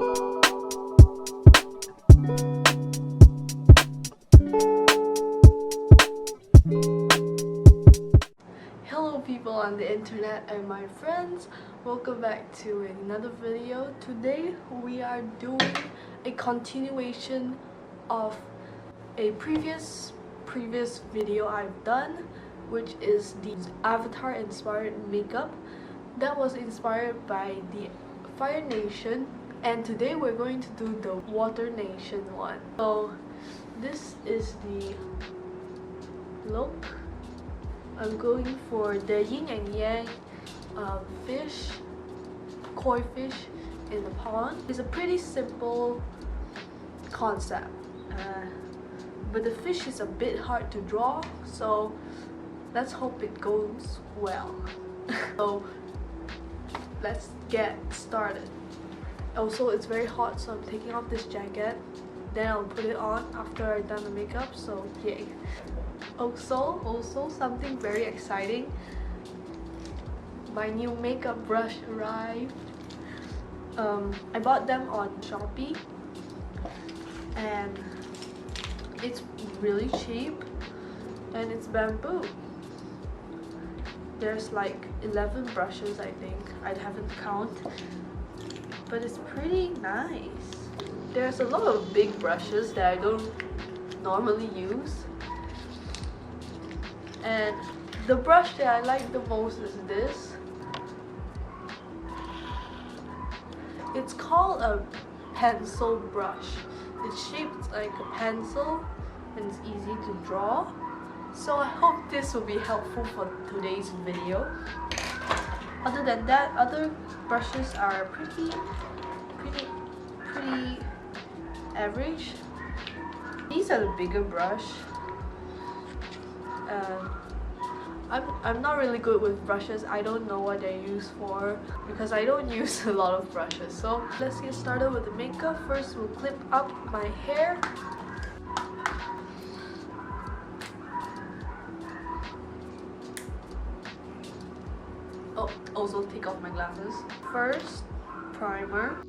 Hello people on the internet and my friends, welcome back to another video. Today we are doing a continuation of a previous video I've done, which is the avatar inspired makeup that was inspired by the Fire Nation, and today we're going to do the Water Nation one. So this is the look. I'm going for the yin and yang fish, koi fish in the pond. It's a pretty simple concept, but the fish is a bit hard to draw, so let's hope it goes well. So let's get started. Also, it's very hot, so I'm taking off this jacket, then I'll put it on after I've done the makeup, so yay. Also something very exciting, my new makeup brush arrived. I bought them on Shopee and it's really cheap and it's bamboo. There's like 11 brushes, I think. I haven't counted, but it's pretty nice. There's a lot of big brushes that I don't normally use, and the brush that I like the most is this. It's called a pencil brush. It's shaped like a pencil and it's easy to draw. So I hope this will be helpful for today's video. Other than that, other brushes are pretty average. These are the bigger brush. I'm not really good with brushes. I don't know what they're used for because I don't use a lot of brushes. So let's get started with the makeup. First, we'll clip up my hair. Oh, also take off my glasses. First, primer.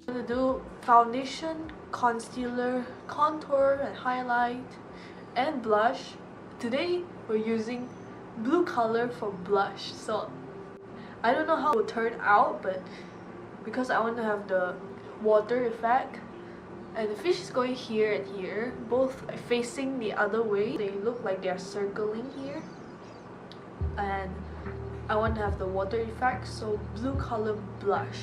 I'm gonna do foundation, concealer, contour, and highlight, and blush. Today we're using blue color for blush. So I don't know how it will turn out, but because I want to have the water effect, and the fish is going here and here, both facing the other way. They look like they're circling here, and I want to have the water effect, so blue color blush.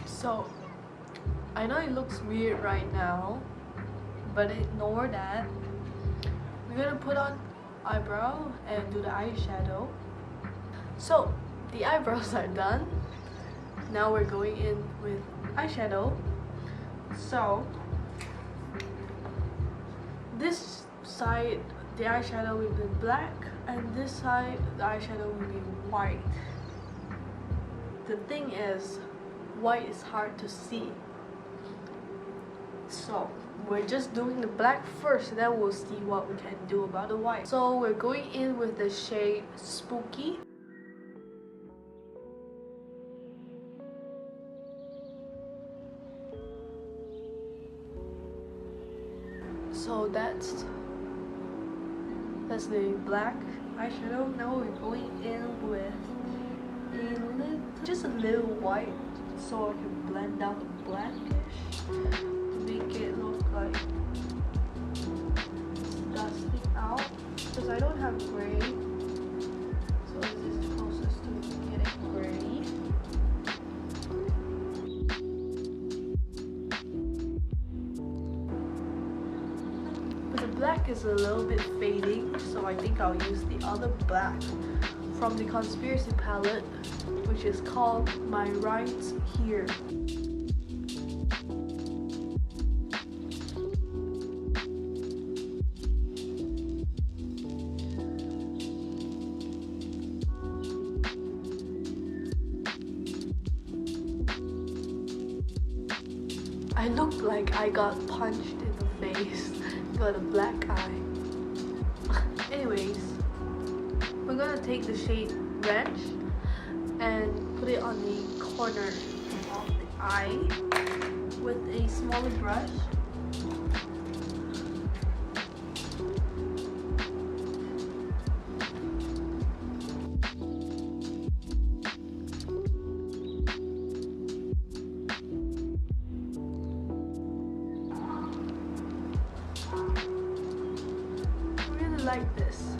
So I know it looks weird right now, but ignore that. We're gonna put on eyebrow and do the eyeshadow. So the eyebrows are done. Now we're going in with eyeshadow. So this side the eyeshadow will be black, and this side the eyeshadow will be white. The thing is, white is hard to see, so we're just doing the black first, then we'll see what we can do about the white. So we're going in with the shade Spooky. So that's the black eyeshadow. Now we're going in with just a little white, so I can blend out the blackish to make it look like it's dusting out, because I don't have gray, so this is the closest to getting gray. But the black is a little bit fading, so I think I'll use the other black from the Conspiracy palette, which is called My Rights Here. I look like I got punched in the face, got a black eye. Anyways, we're gonna take the shade Wrench and put it on the corner of the eye with a smaller brush. Like this.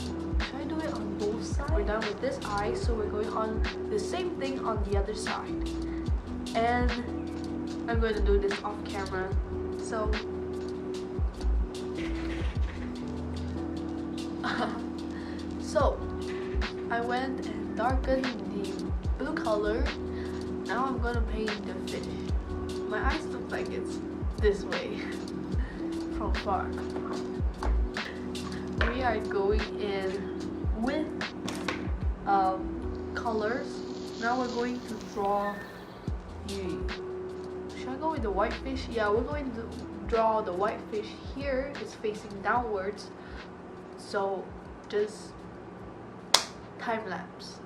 Should I do it on both sides? We're done with this eye, so we're going on the same thing on the other side. And I'm going to do this off camera. So I went and darkened the blue color. Now I'm going to paint the fish. My eyes look like it's this way from far. We are going in with colors. Now we're going to draw the... Should I go with the white fish? Yeah, we're going to draw the white fish here. It's facing downwards. So just time lapse.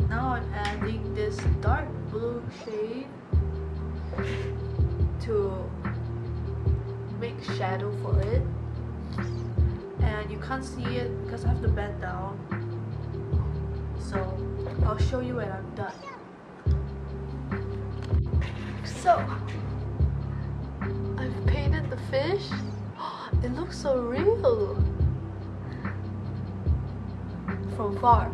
Now I'm adding this dark blue shade to make shadow for it, and you can't see it because I have to bend down, so I'll show you when I'm done. So I've painted the fish. It looks so real from far.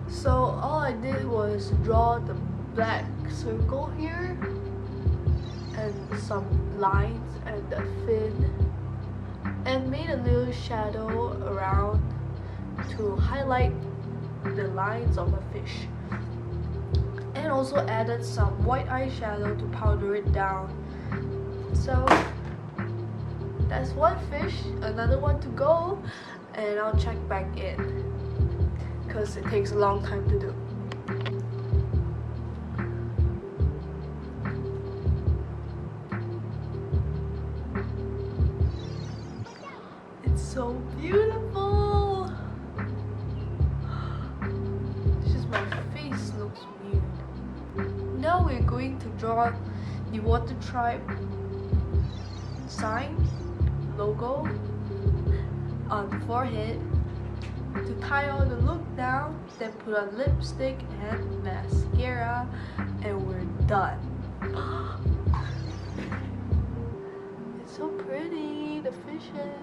So all I did was draw the black circle here and some lines and the fin, and made a little shadow around to highlight the lines of a fish, and also added some white eyeshadow to powder it down. So that's one fish, another one to go, and I'll check back in because it takes a long time to do. It's so beautiful. It's just my face looks weird. Now we're going to draw the water tribe sign logo on the forehead to tie all the look down, then put on lipstick and mascara, and we're done. It's so pretty, the fishes.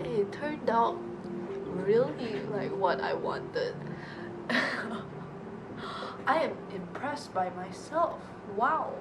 It turned out really like what I wanted. I am impressed by myself. Wow.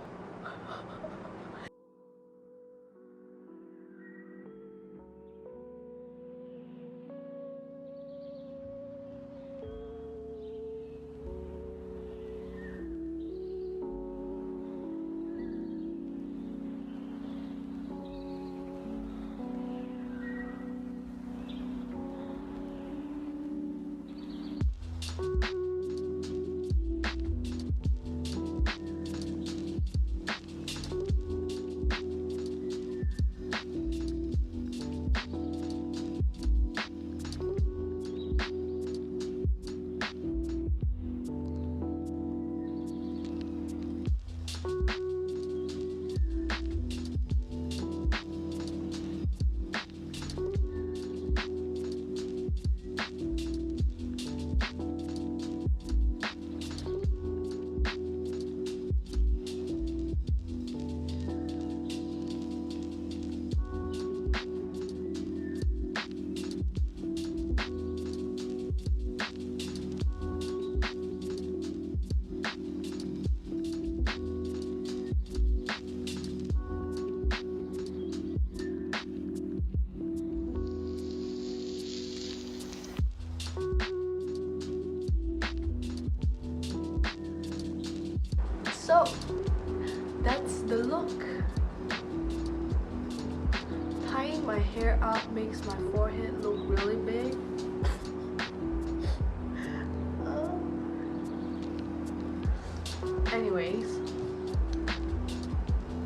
So that's the look. Tying my hair up makes my forehead look really big. Anyways,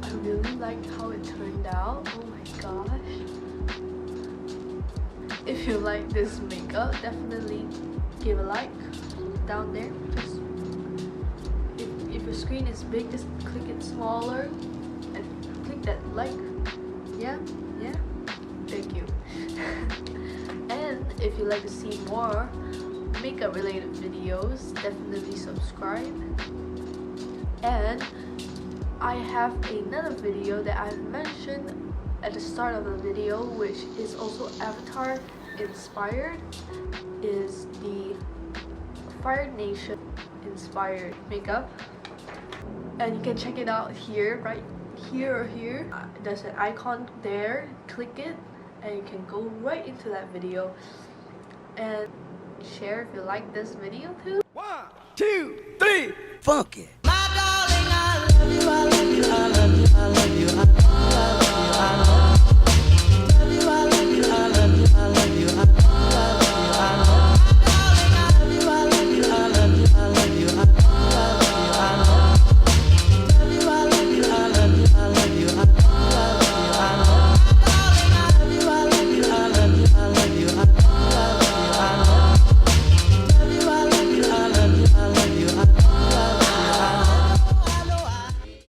I really liked how it turned out. Oh my gosh. If you like this makeup, definitely give a like down there. Just if your screen is big, just click it smaller and click that like. Yeah, thank you. And if you'd like to see more makeup related videos, definitely subscribe. And I have another video that I've mentioned at the start of the video, which is also Avatar inspired, is the Fire Nation inspired makeup, and you can check it out here, right here or here. There's an icon there, click it and you can go right into that video and share if you like this video too. 1, 2, 3, funky. My darling, I love you.